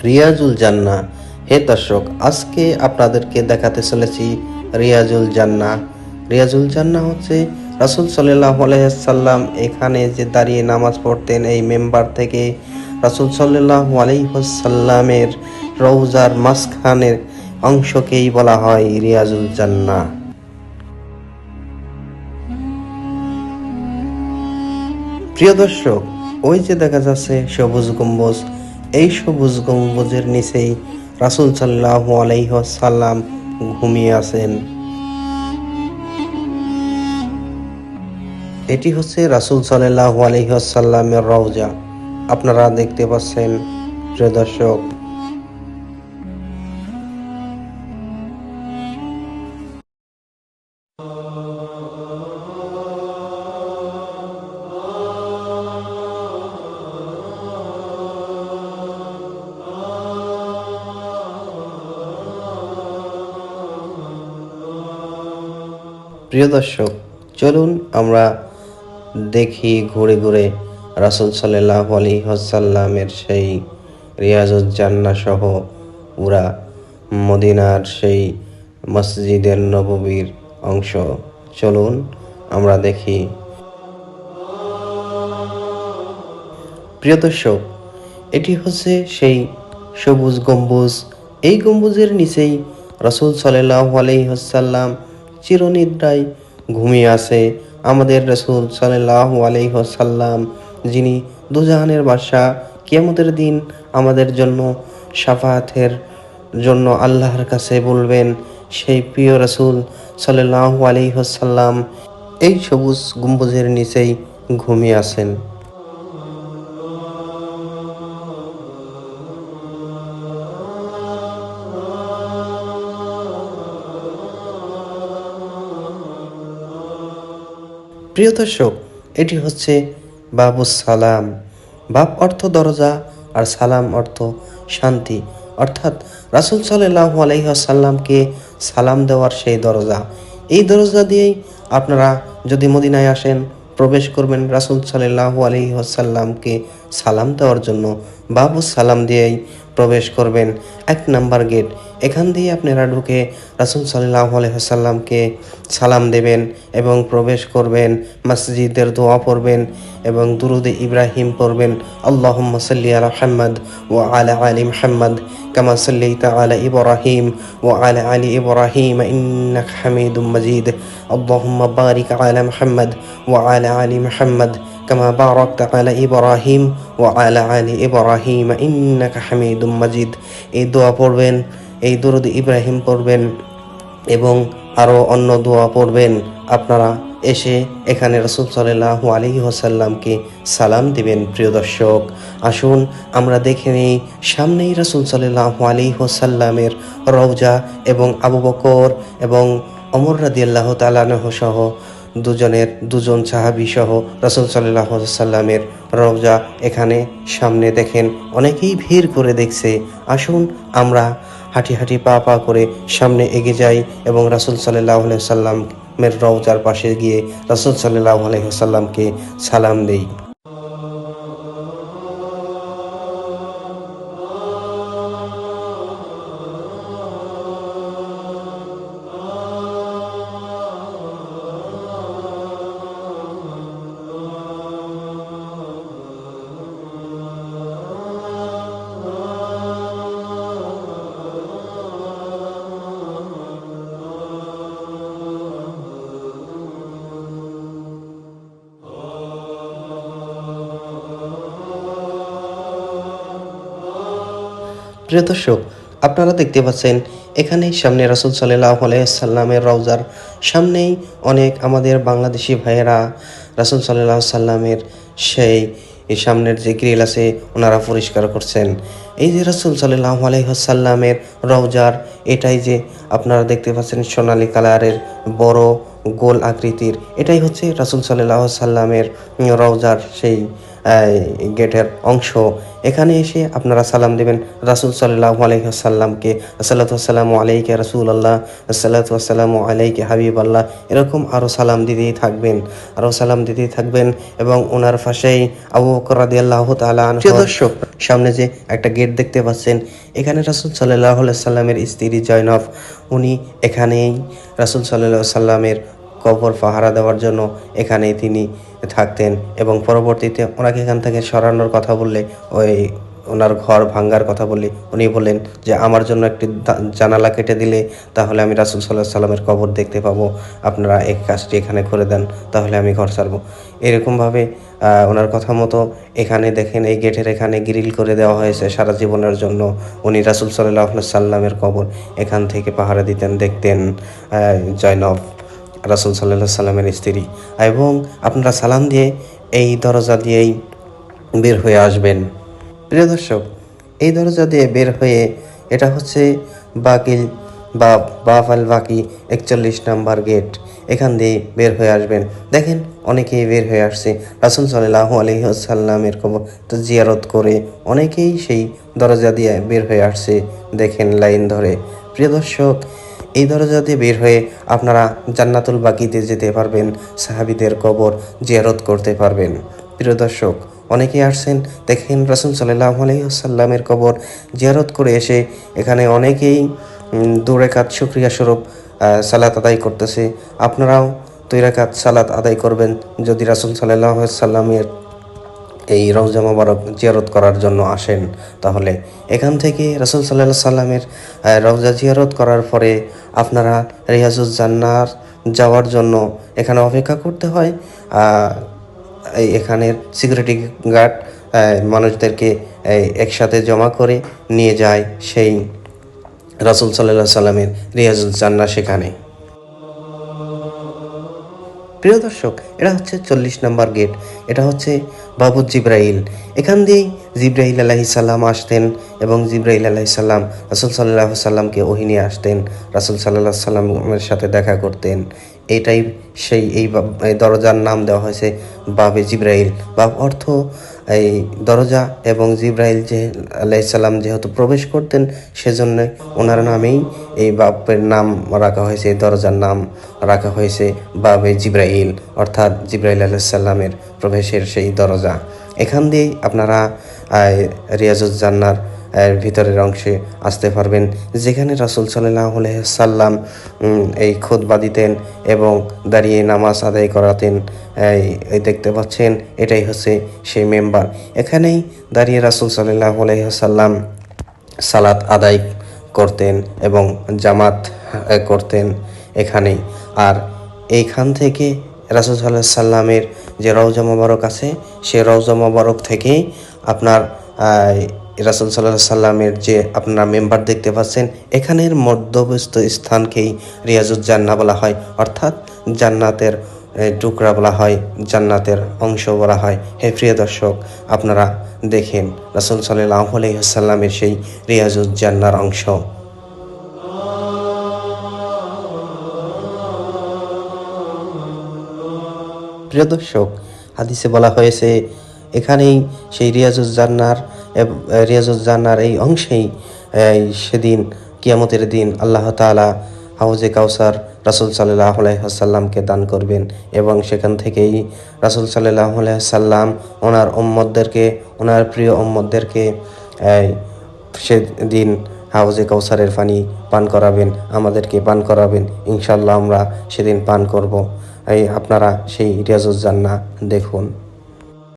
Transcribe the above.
রিয়াজুল জান্নাহ। হে দর্শক, আজকে আপনাদেরকে দেখাতে চলেছি রিয়াজুল জান্নাহ। রিয়াজুল জান্নাহ হচ্ছে রাসূল সাল্লাল্লাহু আলাইহি ওয়াসাল্লাম এখানে যে দাঁড়িয়ে নামাজ পড়তেন, এই মেম্বার থেকে রাসূল সাল্লাল্লাহু আলাইহি ওয়াসাল্লামের রওজার মাঝখানের অংশকেই বলা হয় রিয়াজুল জান্নাহ। প্রিয় দর্শক, ওই যে দেখা যাচ্ছে সবুজ গম্বুজ, এই সবুজ গম্বুজের নিচেই রাসূল সাল্লাল্লাহু আলাইহি ওয়াসাল্লাম ঘুমিয়ে আছেন। এটি হচ্ছে রাসূল সাল্লাল্লাহু আলাইহি ওয়াসাল্লামের রওজা, আপনারা দেখতে পাচ্ছেন প্রিয় দর্শক। প্রিয় দর্শক, চলুন আমরা দেখি ঘুরে ঘুরে রাসূল সাল্লাল্লাহু আলাইহি ওয়াসাল্লামের সেই রিয়াজুল জান্নাহ সহ পুরা মদিনার সেই মসজিদের নববীর অংশ। চলুন আমরা দেখি। প্রিয় দর্শক, এটি হচ্ছে সেই সবুজ গম্বুজ। এই গম্বুজের নিচেই রাসূল সাল্লাল্লাহু আলাইহি ওয়াসাল্লাম চিরনিদ্রায় ঘুমিয়ে আছে। আমাদের রাসূল সাল্লাল্লাহু আলাইহি ওয়াসাল্লাম, যিনি দুজাহানের বাদশা, কিয়ামতের দিন আমাদের জন্য শাফাআতের জন্য আল্লাহর কাছে বলবেন, সেই প্রিয় রাসূল সাল্লাল্লাহু আলাইহি ওয়াসাল্লাম এই সবুজ গম্বুজের নিচেই ঘুমিয়ে আছেন। প্রিয় দর্শক, এটি হচ্ছে বাবুস সালাম। বাব অর্থ দরজা আর সালাম অর্থ শান্তি, অর্থাৎ রাসূল সাল্লাল্লাহু আলাইহি ওয়াসাল্লামকে সালাম দেওয়ার সেই দরজা। এই দরজা দিয়েই আপনারা যদি মদিনায় আসেন, প্রবেশ করবেন রাসূল সাল্লাল্লাহু আলাইহি ওয়াসাল্লামকে সালাম দেওয়ার জন্য। বাবুস সালাম দিয়েই প্রবেশ করবেন, 1 নাম্বার গেট। এখান দিয়ে আপনারা ঢুকে রাসূল সাল্লাল্লাহু আলাইহি ওয়াসাল্লামকে সালাম দেবেন এবং প্রবেশ করবেন। মসজিদের দোয়া পড়বেন এবং দুরুদে ইব্রাহিম পড়বেন। আল্লাহুম্মা সাল্লি আলা মুহাম্মাদ ওয়া আলা আলি মুহাম্মাদ কামা সাল্লাইতা আলা ইব্রাহিম ওয়া আলা আলি ইব্রাহিম ইন্নাকা হামিদুম মাজিদ। আল্লাহুম্মা বারিক আলা মুহাম্মাদ ওয়া আলা আলি মুহাম্মাদ কামা বারাকতা আলা ইব্রাহিম ওয়া আলা আলি ইব্রাহিম ইন্নাকা হামিদুম মাজিদ। এই দোয়া পড়বেন, এই দুরুদ ইব্রাহিম পড়বেন এবং আরও অন্য দোয়া পড়বেন। আপনারা এসে এখানে রাসূল সাল্লাল্লাহু আলাইহি ওয়াসাল্লামকে সালাম দিবেন। প্রিয় দর্শক, আসুন আমরা দেখে নিই সামনেই রাসূল সাল্লাল্লাহু আলাইহি ওয়াসাল্লামের রওজা এবং আবু বকর এবং ওমর রাদিয়াল্লাহু তাআলা আনহু সহ দুজন সাহাবী সহ রাসূল সাল্লাল্লাহু আলাইহি ওয়াসাল্লামের রওজা এখানে সামনে দেখেন, অনেকেই ভিড় করে দেখছে। আসুন আমরা হাঁটি হাঁটি পা পা করে সামনে এগিয়ে যাই এবং রাসূল সাল্লাল্লাহু আলাইহি ওয়াসাল্লামের রওজার পাশে গিয়ে রাসূল সাল্লাল্লাহু আলাইহি ওয়াসাল্লামকে সালাম দেই। প্রিয় দর্শক, আপনারা দেখতে পাচ্ছেন এখানেই সামনে রাসূল সাল্লাল্লাহু আলাইহি ওয়াসাল্লামের রওজার সামনেই অনেক আমাদের বাংলাদেশি ভাইয়েরা রাসূল সাল্লাল্লাহু আলাইহি ওয়াসাল্লামের সেই সামনের যে গ্রিল আছে ওনারা পরিষ্কার করছেন। এই যে রাসূল সাল্লাল্লাহু আলাইহি ওয়াসাল্লামের রওজার, এটাই যে আপনারা দেখতে পাচ্ছেন সোনালী কালারের বড় গোল আকৃতির, এটাই হচ্ছে রাসূল সাল্লাল্লাহু আলাইহি ওয়াসাল্লামের রওজার সেই গেটের অংশ। এখানে এসে আপনারা সালাম দেবেন রাসূল সাল্লাল্লাহু আলাইহি ওয়াসাল্লামকে, আসসালাতু ওয়াসসালামু আলাইকা রাসূলুল্লাহ, আসসালাতু ওয়াসসালামু আলাইকা হাবিবাল্লাহ, এরকম আরও সালাম দিতেই থাকবেন এবং ওনার পাশেই আবু বকর রাদিয়াল্লাহু তাআলা আনহু। প্রিয় দর্শক, সামনে যে একটা গেট দেখতে পাচ্ছেন, এখানে রাসূল সাল্লাল্লাহু আলাইহি ওয়াসাল্লামের স্ত্রী জয়নব, উনি এখানেই রাসূল সাল্লাল্লাহু আলাইহি ওয়াসাল্লামের কবর পাহারা দেওয়ার জন্য এখানেই তিনি থাকতেন এবং পরবর্তীতে ওনাকে এখান থেকে সরানোর কথা বললে, ওনার ঘর ভাঙ্গার কথা বললে উনি বললেন যে আমার জন্য একটি জানালা কেটে দিলে তাহলে আমি রাসূল সাল্লাল্লাহু আলাইহি ওয়াসাল্লামের কবর দেখতে পাবো, আপনারা এই কাজটি এখানে করে দেন, তাহলে আমি ঘর ছাড়বো। এরকমভাবে ওনার কথা মতো এখানে দেখেন এই গেটের এখানে গ্রিল করে দেওয়া হয়েছে সারা জীবনের জন্য। উনি রাসূল সাল্লাল্লাহু আলাইহি ওয়াসাল্লামের কবর এখান থেকে পাহারা দিতেন, দেখতেন জয়নব, রাসূল সাল্লাল্লাহু আলাইহি ওয়াসাল্লামের স্ত্রী। এবং আপনারা সালাম দিয়ে এই দরজা দিয়েই বের হয়ে আসবেন। প্রিয় দর্শক, এই দরজা দিয়ে বের হয়ে, এটা হচ্ছে বাকিল বাব আল বাকি 41 নাম্বার গেট, এখান দিয়ে বের হয়ে আসবেন। দেখেন অনেকেই বের হয়ে আসছে রাসূল সাল্লাল্লাহু আলাইহি ওয়াসাল্লামের কবর জিয়ারত করে, অনেকেই সেই দরজা দিয়ে বের হয়ে আসছে, দেখেন লাইন ধরে। প্রিয় দর্শক, এই দরজা দিয়ে বের হয়ে আপনারা জান্নাতুল বাকিতে যেতে পারবেন, সাহাবীদের কবর জিয়ারত করতে পারবেন। প্রিয় দর্শক, অনেকেই আসছেন, দেখেন রাসূল সাল্লাল্লাহু আলাইহি ওয়াসাল্লামের কবর জিয়ারত করে এসে এখানে অনেকেই 2 রাকাত শুকরিয়া স্বরূপ সালাত আদায় করতেছে। আপনারাও 2 রাকাত সালাত আদায় করবেন যদি রাসূল সাল্লাল্লাহু আলাইহি ওয়াসাল্লামের এই রওজা মোবারক জিয়ারত করার জন্য আসেন। তাহলে এখান থেকে রাসূল সাল্লাল্লাহু আলাইহি ওয়াসাল্লামের রওজা জিয়ারত করার পরে আপনারা রিয়াজুজ জান্নাত যাওয়ার জন্য এখানে অপেক্ষা করতে হয়। এখানের সিকিউরিটি গার্ড মানুষদেরকে একসাথে জমা করে নিয়ে যায় সেই রাসূল সাল্লাল্লাহু আলাইহি ওয়াসাল্লামের রিয়াজুজ জান্নাত সেখানে। প্রিয় দর্শক, এটা হচ্ছে 40 নম্বর গেট, এটা হচ্ছে বাবু জিব্রাইল। এখান দিয়েই জিব্রাইল আলাইহিস সালাম আসতেন এবং জিব্রাইল আলাইহিস সালাম রাসূল সাল্লাল্লাহু আলাইহি সাল্লামকে ওহী নিয়ে আসতেন, রাসূল সাল্লাল্লাহু আলাইহি সাল্লামের সাথে দেখা করতেন। এইটাই সেই এই দরজার নাম দেওয়া হয়েছে বাবে জিব্রাইল। বাব অর্থ এই দরজা, এবং জিব্রাইল যে আলাইহিস সালাম যেহেতু প্রবেশ করতেন সেজন্য ওনার নামেই এই বাবের নাম রাখা হয়েছে, এই দরজার নাম রাখা হয়েছে বাবে জিব্রাইল, অর্থাৎ জিব্রাইল আলাইহিস সালামের প্রবেশের সেই দরজা। এখান দিয়েই আপনারা রিয়াজুজ জান্নার ভিতরের অংশে আসতে পারবেন, যেখানে রাসূল সাল্লাল্লাহু আলাইহি ওয়াসাল্লাম এই খুতবা দিতেন এবং দাঁড়িয়ে নামাজ আদায় করাতেন। এই দেখতে পাচ্ছেন, এটাই হচ্ছে সেই মেম্বার। এখানেই দাঁড়িয়ে রাসূল সাল্লাল্লাহু আলাইহি ওয়াসাল্লাম সালাত আদায় করতেন এবং জামাত করতেন এখানেই। আর এইখান থেকে রাসূল সাল্লাল্লাহু আলাইহি সাল্লামের যে রওজা মোবারক আছে, সেই রওজা মোবারক থেকেই আপনার রাসূল সাল্লাল্লাহু আলাইহি সাল্লামের যে আপনারা মেম্বার দেখতে পাচ্ছেন, এখানের মধ্যবস্থ স্থানকেই রিয়াজুজ জান্নাহ বলা হয়, অর্থাৎ জান্নাতের টুকরা বলা হয়, জান্নাতের অংশ বলা হয়। হে প্রিয় দর্শক, আপনারা দেখেন রাসূল সাল্লাল্লাহু আলাইহি ওয়াসাল্লামের সেই রিয়াজুজ জান্নাহর অংশ। প্রিয় দর্শক, হাদিসে বলা হয়েছে এখানেই সেই রিয়াজুজ জান্নার এই অংশেই সেদিন কিয়ামতের দিন আল্লাহ তাআলা হাউজে কাউসার রাসূল সাল্লাল্লাহু আলাইহি ওয়াসাল্লামকে দান করবেন এবং সেখান থেকেই রাসূল সাল্লাল্লাহু আলাইহি ওয়াসাল্লাম ওনার উম্মতদেরকে, ওনার প্রিয় উম্মতদেরকে সেদিন হাউজে কাউসারের পানি পান করাবেন, আমাদেরকে পান করাবেন। ইনশাআল্লাহ আমরা সেদিন পান করব। আপনারা সেই রিয়াজুজ জান্নাহ দেখুন।